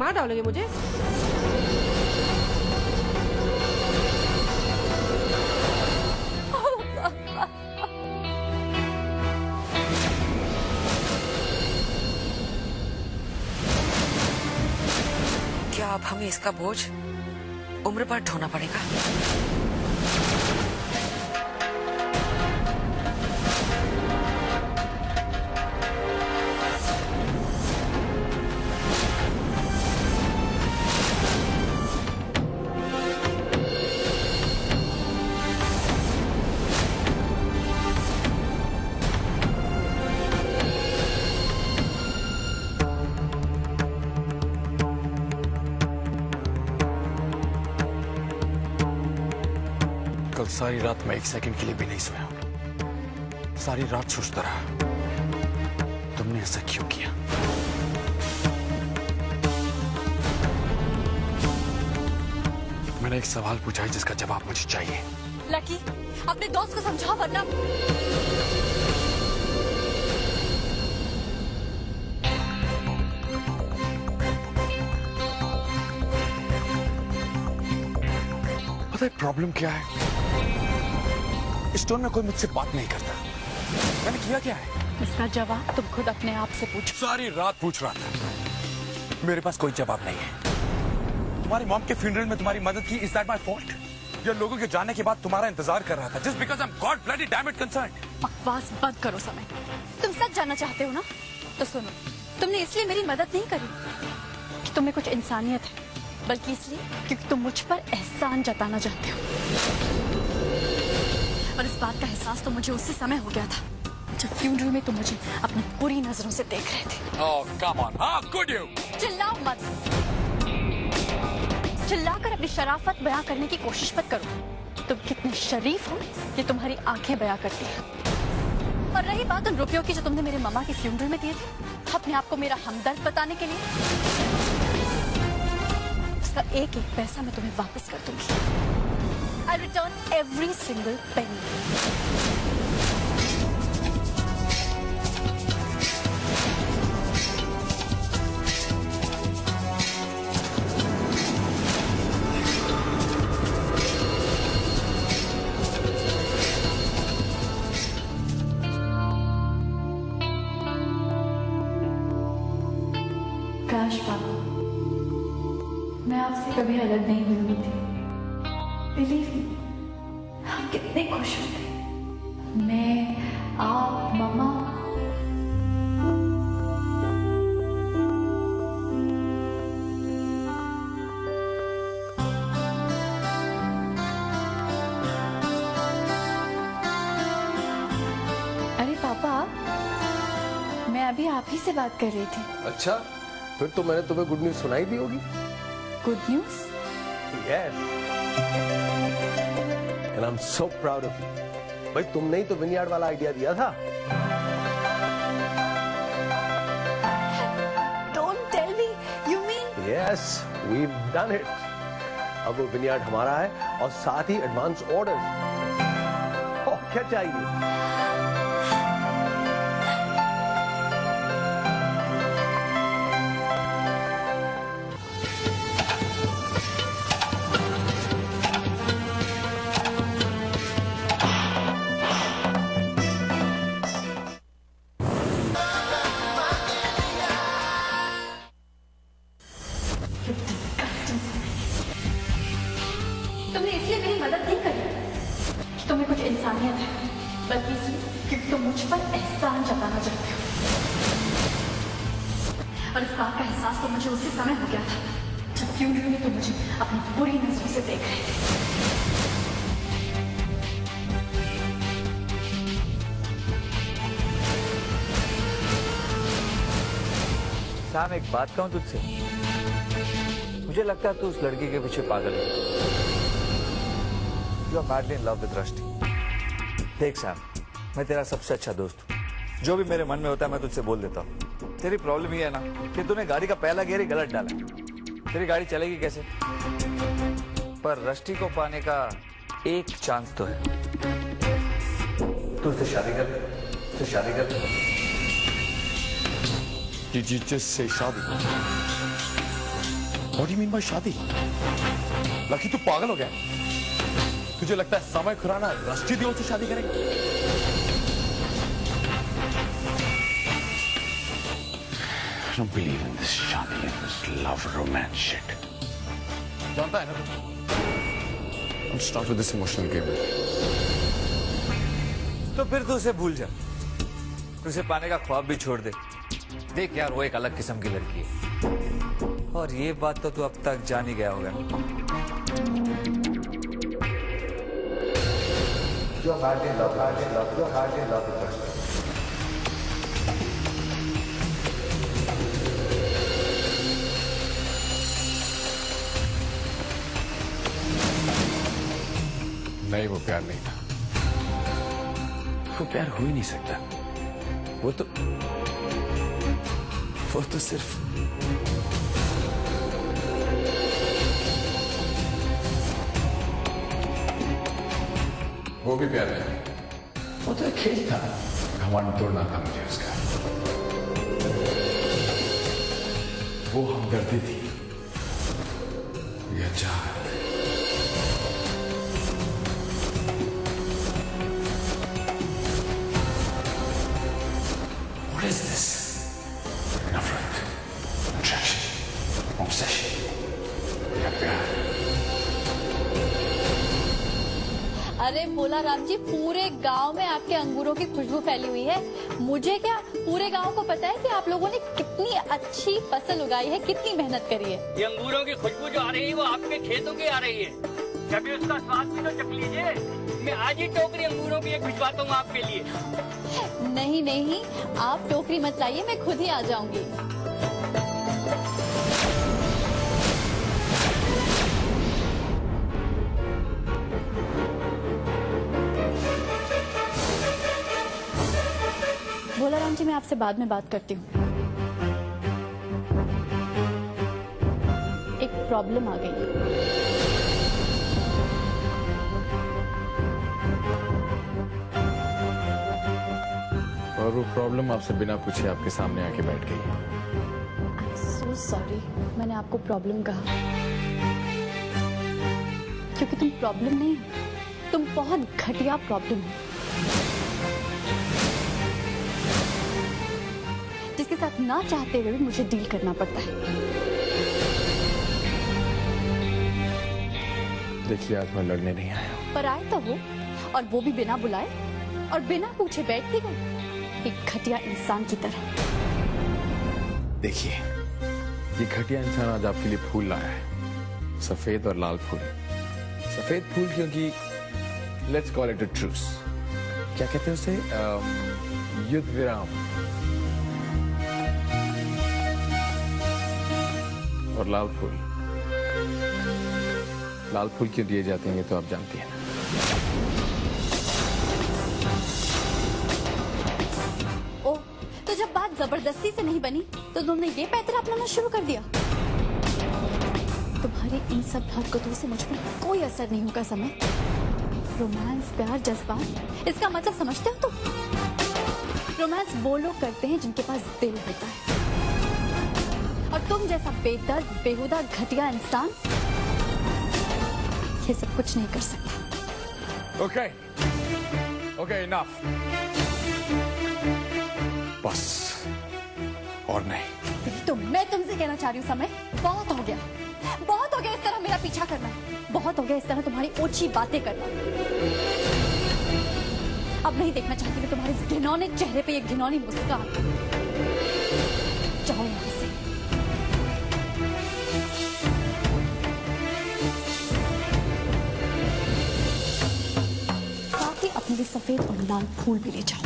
मार डालोगे मुझे? क्या अब हमें इसका बोझ उम्र भर ढोना पड़ेगा? कल सारी रात मैं एक सेकंड के लिए भी नहीं सोया। सारी रात सोचता रहा तुमने ऐसा क्यों किया। मैंने एक सवाल पूछा है जिसका जवाब मुझे चाहिए। लकी, अपने दोस्त को समझाओ वरना। पता है प्रॉब्लम क्या है? इस टोन में कोई मुझसे बात नहीं करता। मैंने किया क्या है? इसका जवाब तुम खुद अपने आप से पूछो। सारी रात पूछ रहा था, मेरे पास कोई जवाब नहीं है। तुम्हारी मॉम के फ्यूनरल में तुम्हारी मदद की, इज दैट माय फॉल्ट? या लोगों के जाने के बाद तुम्हारा इंतजार कर रहा था just because I am God bloody damn it concerned? बकवास बंद करो समय। तुम सच जानना चाहते हो ना? तो सुनो, तुमने इसलिए मेरी मदद नहीं करी कि तुम्हें कुछ इंसानियत है, बल्कि इसलिए क्योंकि तुम मुझ पर एहसान जताना चाहते हो। और इस बात का एहसास तो मुझे उसी समय हो गया था जब फ्यूनरल में तुम मुझे अपनी बुरी नजरों से देख रहे थे। Oh, come on. How could you? चिल्लाओ मत। चिल्लाकर अपनी शराफत बयां करने की कोशिश मत करो। तुम कितने शरीफ हो ये तुम्हारी आंखें बयां करती हैं। और रही बात उन रुपयों की जो तुमने मेरे मम्मा के फ्यूनरल में दिए थे अपने आप को मेरा हमदर्द बताने के लिए, उसका एक एक पैसा मैं तुम्हें वापस कर दूंगी। I'll return every single penny. काश पापा मैं आपसे कभी अलग नहीं हुई होती। बिलीव मी, हम कितने खुश होते। मैं, आप, मम्मा। अरे पापा, मैं अभी आप ही से बात कर रही थी। अच्छा, फिर तो मैंने तुम्हें गुड न्यूज सुनाई दी होगी। Good news? Yes. And I'm so proud of you. भाई तुमने ही तो विनयार्ड वाला आइडिया दिया था। Don't tell me. You mean? Yes, we've done it. अब वो विनयार्ड हमारा है और साथ ही एडवांस ऑर्डर। ओह, क्या चाहिए? तुमने इसलिए मेरी मदद नहीं करी कि तुम्हें कुछ इंसानियत है, बल्कि इसलिए क्योंकि तुम मुझ पर एहसान जताना चाहते हो। और इस बात का एहसास तो मुझे उसी समय हो गया था जब फ्यूनरल में तुम मुझे अपनी बुरी नजरों से देख रहे थे। सैम, एक बात कहूं तुझसे, मुझे लगता है तू उस लड़की के पीछे पागल है। You are madly in love with Rashti. देख सैम, मैं तेरा सबसे अच्छा दोस्त हूँ। जो भी मेरे मन में होता है मैं तुझसे बोल देता हूँ। तेरी प्रॉब्लम ये है ना कि तूने गाड़ी का पहला गियर ही गलत डाला। तेरी गाड़ी चलेगी कैसे? पर रष्टि को पाने का एक चांस तो है। तू उससे शादी कर ले, उससे शादी कर ले। कि जिस से शादी What do you mean by शादी? लकी तू पागल हो गया? तुझे लगता है समय खुराना राष्ट्रीय देव से शादी करेगा? I don't believe in this शादी and this love romance shit. जानता है ना तू? Don't start with this emotional game. तो फिर तू उसे भूल जा, तू उसे पाने का ख्वाब भी छोड़ दे। देख यार, वो एक अलग किस्म की लड़की है, और ये बात तो तू अब तक जान ही गया होगा। नहीं, वो प्यार नहीं था। वो प्यार हो ही नहीं सकता। वो तो सिर्फ वो भी प्यार नहीं, वो तो एक खेल था। घमंड तोड़ना था मुझे उसका। वो हमदर्दी थी या चाहत। What is this? नफरत, attraction, obsession या प्यार? अरे भोला राम जी, पूरे गांव में आपके अंगूरों की खुशबू फैली हुई है। मुझे क्या, पूरे गांव को पता है कि आप लोगों ने कितनी अच्छी फसल उगाई है, कितनी मेहनत करी है। ये अंगूरों की खुशबू जो आ रही है वो आपके खेतों की आ रही है। कभी उसका स्वाद भी तो चख लीजिए। मैं आज ही टोकरी अंगूरों की एक भिजवाता हूँ आपके लिए। नहीं नहीं, आप टोकरी मत लाइए, मैं खुद ही आ जाऊंगी। भोला राम जी, मैं आपसे बाद में बात करती हूँ। एक प्रॉब्लम आ गई है। और वो प्रॉब्लम आपसे बिना पूछे आपके सामने आके बैठ गई। So sorry, मैंने आपको प्रॉब्लम कहा क्योंकि तुम प्रॉब्लम नहीं हो, तुम बहुत घटिया प्रॉब्लम हो जिसके साथ ना चाहते हुए भी मुझे डील करना पड़ता है। देखिए, आज मैं लड़ने नहीं आया हूँ। पर आए तो वो, और वो भी बिना बुलाए और बिना पूछे बैठ के गए, एक घटिया इंसान की तरह। देखिए, ये घटिया इंसान आज आपके लिए फूल लाया है, सफेद और लाल फूल। सफेद फूल क्योंकि let's call it a truce. क्या कहते हैं उसे? युद्ध विराम। और लाल फूल क्यों दिए जाते हैं ये तो आप जानती हैं ना। ओ, तो जब बात जबरदस्ती से नहीं बनी तो तुमने ये पैतरा अपनाना शुरू कर दिया। तुम्हारी इन सब हरकतों से मुझ पर कोई असर नहीं होगा समय। रोमांस, प्यार, जज्बात, इसका मतलब समझते हो तुम? रोमांस वो लोग करते हैं जिनके पास दिल होता है, और तुम जैसा बेदर्द, बेहुदा, घटिया इंसान ये सब कुछ नहीं कर सकता। Okay, enough. बस, और नहीं। तो मैं तुमसे कहना चाह रही हूँ समय, बहुत हो गया, बहुत हो गया इस तरह मेरा पीछा करना, बहुत हो गया इस तरह तुम्हारी ओछी बातें करना। अब नहीं देखना चाहती मैं तुम्हारे इस घिनौने चेहरे पे ये घिनौनी मुस्कान। जाओ यहाँ से। साथ ही अपने लिए सफेद और लाल फूल भी ले जाओ।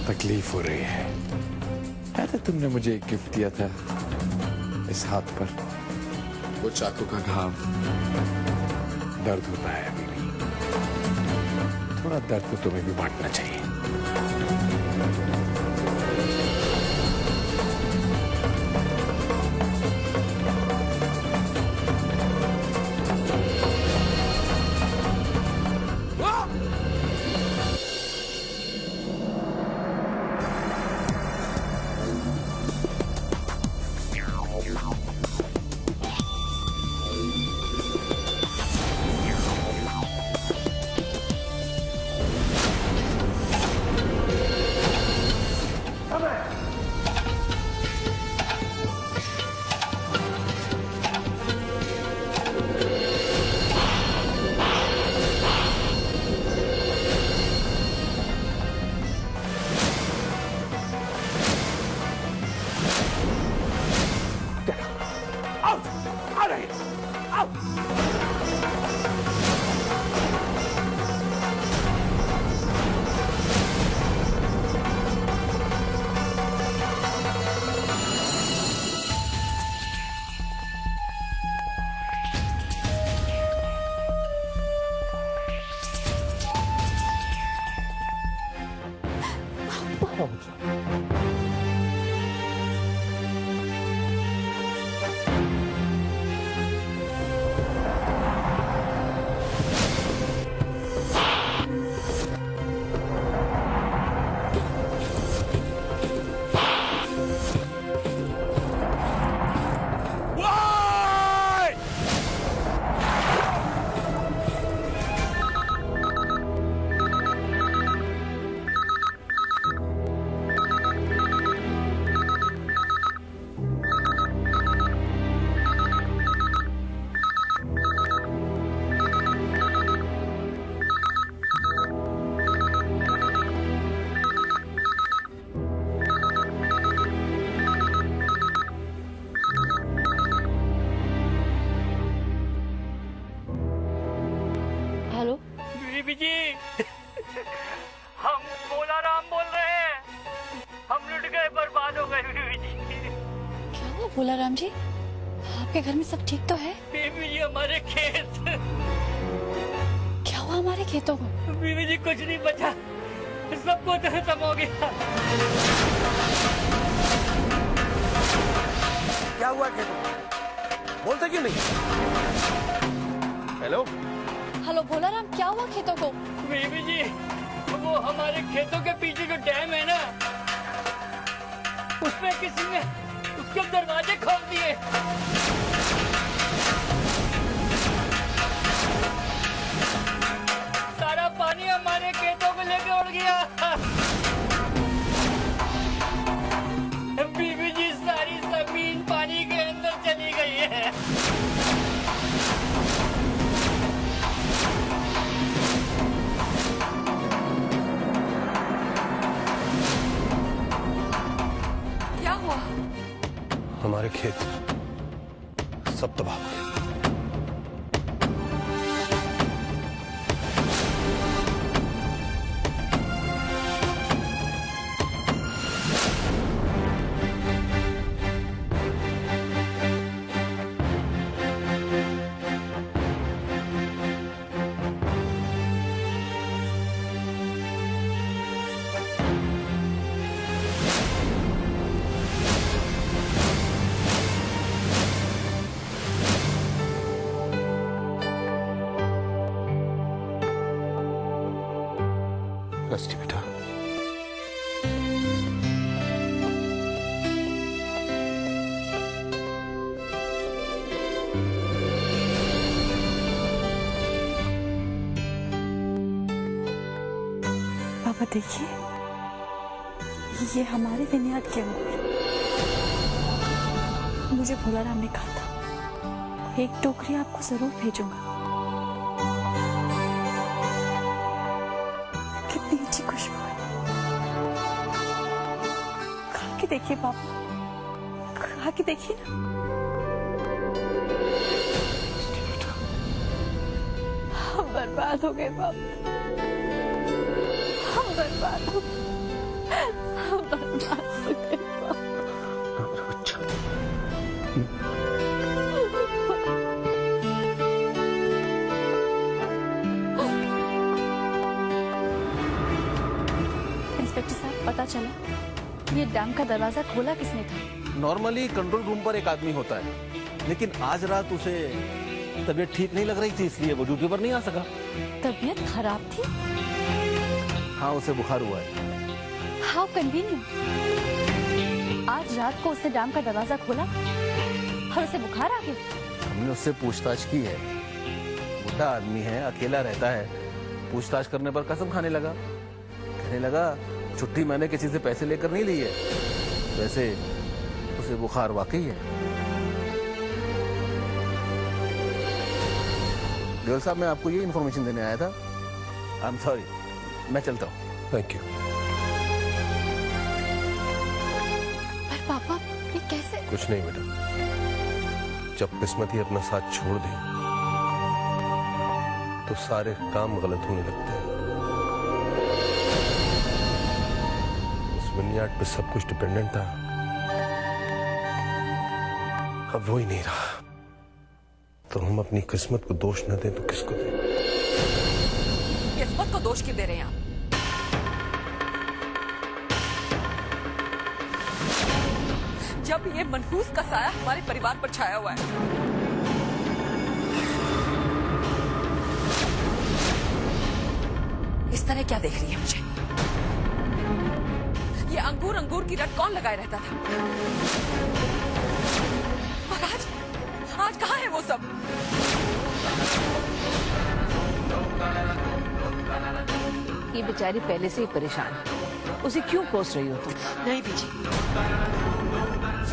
तकलीफ हो रही है। याद है तुमने मुझे एक गिफ्ट दिया था इस हाथ पर, वो चाकू का घाव। दर्द होता है अभी भी। थोड़ा दर्द तो तुम्हें भी बांटना चाहिए। हेलो, बीबी जी, हम भोलाराम बोल रहे हैं। हम लुट गए, बर्बाद हो गए बीबी जी। क्या हुआ भोलाराम जी? आपके घर में सब ठीक तो है? बीबी जी, हमारे खेत। क्या हुआ हमारे खेतों को? बीबी जी, कुछ नहीं बचा, सबको खत्म हो गया। क्या हुआ खेतों? बोलते क्यों नहीं? हेलो, हेलो भोलाराम, क्या हुआ खेतों को? बीबी जी, वो हमारे खेतों के पीछे जो डैम है ना, उसमें किसी ने उसके दरवाजे खोल दिए। सारा पानी हमारे खेतों को लेके उड़ गया। बीबी जी, सारी जमीन पानी के अंदर चली गई है। क्या हुआ? हमारे खेत सब तबाह हो गए। रस्टी बेटा, पापा देखिए, ये हमारे विन्याद के अंगूर। मुझे भोलाराम ने कहा था एक टोकरी आपको जरूर भेजूंगा। कितनी अच्छी खुशबू है। खा के देखिए पापा, खा के देखिए ना। हम बर्बाद हो गए पापा, हम बर्बाद हो गए, हम बर्बाद हो गए पापा। इंस्पेक्टर साहब, पता चला ये डैम का दरवाजा खोला किसने था? नॉर्मली कंट्रोल रूम पर एक आदमी होता है, लेकिन आज रात उसे तबीयत ठीक नहीं लग रही थी, इसलिए वो ड्यूटी पर नहीं आ सका। तबीयत खराब थी? हाँ, उसे बुखार हुआ है। How convenient. आज रात को उसने डैम का दरवाजा खोला और उसे बुखार आ गया। हमने उससे पूछताछ की है, बुढ़ा आदमी है, अकेला रहता है। पूछताछ करने पर कसम खाने लगा, कहने लगा छुट्टी मैंने किसी से पैसे लेकर नहीं ली है, वैसे उसे बुखार वाकई है। देवल साहब, मैं आपको ये इन्फॉर्मेशन देने आया था। आई एम सॉरी, मैं चलता हूँ। Thank you. पर पापा ये कैसे? कुछ नहीं बेटा, जब किस्मत ही अपना साथ छोड़ दे तो सारे काम गलत होने लगते हैं। उस बुनियाद पे सब कुछ डिपेंडेंट था, अब वो ही नहीं रहा। तो हम अपनी किस्मत को दोष न दें तो किसको दें? किस्मत को दोष क्यों दे रहे हैं आप? जब ये मनहूस का साया हमारे परिवार पर छाया हुआ है। इस तरह क्या देख रही है मुझे? ये अंगूर की रट कौन लगाए रहता था? और आज कहाँ है वो सब? ये बेचारी पहले से ही परेशान है, उसे क्यों कोस रही हो तुम? नहीं बीजी,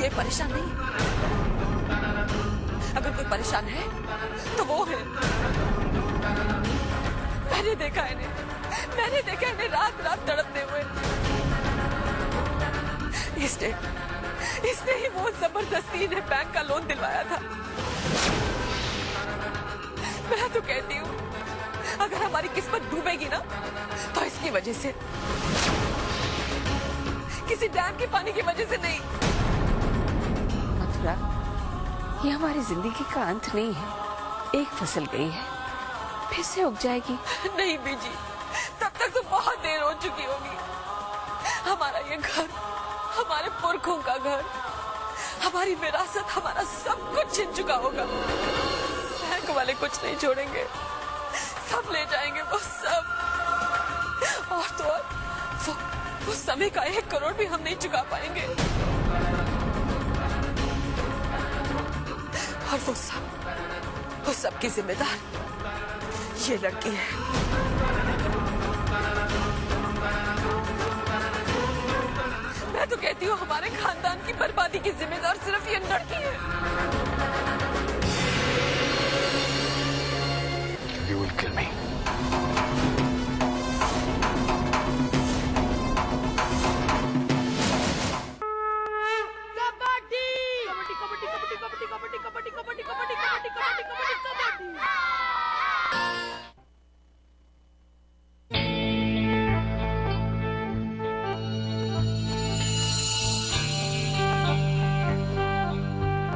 ये परेशान नहीं। अगर कोई परेशान है तो वो है। मैंने देखा इन्हें रात रात तड़पते हुए। इसने ही वो जबरदस्ती इन्हें बैंक का लोन दिलवाया था। मैं तो कहती हूँ अगर हमारी किस्मत डूबेगी ना तो इसकी वजह से, किसी डैम के पानी की वजह से नहीं। मथुरा, ये हमारी जिंदगी का अंत नहीं है। एक फसल गई है, फिर से उग जाएगी। नहीं बीजी, तब तक तो बहुत देर हो चुकी होगी। हमारा ये घर, हमारे पुरखों का घर, हमारी विरासत, हमारा सब कुछ छिन चुका होगा। बैंक वाले कुछ नहीं छोड़ेंगे, सब ले जाएंगे वो सब। और तो और वो समय का 1 करोड़ भी हम नहीं चुका पाएंगे। और वो सब की जिम्मेदार ये लड़की है। मैं तो कहती हूँ हमारे खानदान की बर्बादी की जिम्मेदार सिर्फ ये लड़की है। You will kill me.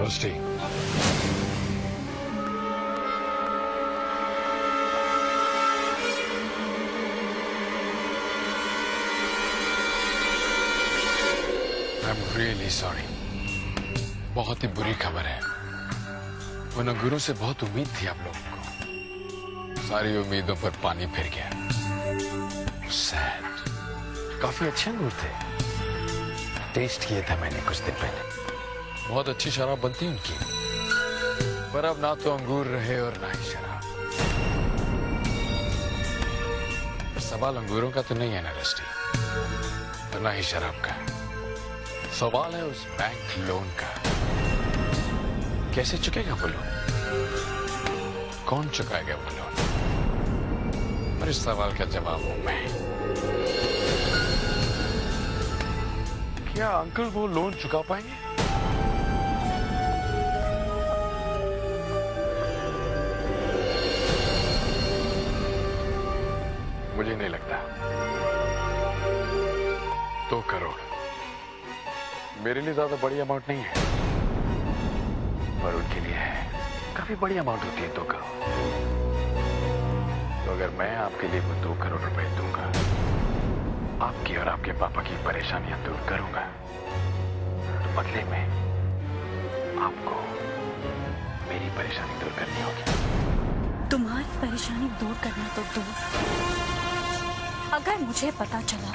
Rusty. I'm really sorry. बहुत ही बुरी खबर है। उन गुरु से बहुत उम्मीद थी आप लोगों को, सारी उम्मीदों पर पानी फिर गया। Sad. काफी अच्छे अंगूर थे, टेस्ट किए थे मैंने कुछ दिन पहले। बहुत अच्छी शराब बनती है उनकी, पर अब ना तो अंगूर रहे और ना ही शराब। पर सवाल अंगूरों का तो नहीं है ना रस्टी, और ना ही शराब का। सवाल है उस बैंक लोन का। कैसे चुकेगा वो लोन? कौन चुकाएगा वो लोन? और इस सवाल का जवाब हूं मैं। क्या अंकल वो लोन चुका पाएंगे? मुझे नहीं लगता। 2 करोड़ मेरे लिए ज्यादा बड़ी अमाउंट नहीं है, पर उनके लिए है। काफी बड़ी अमाउंट होती है 2 करोड़। तो अगर मैं आपके लिए वो 2 करोड़ रुपए दूंगा, आपकी और आपके पापा की परेशानियां दूर करूंगा, तो बदले में आपको मेरी परेशानी दूर करनी होगी। तुम्हारी परेशानी दूर करना तो दूर, अगर मुझे पता चला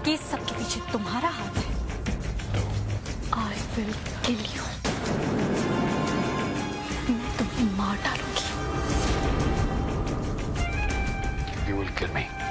कि इस सब के पीछे तुम्हारा हाथ है, I will kill you. will kill me.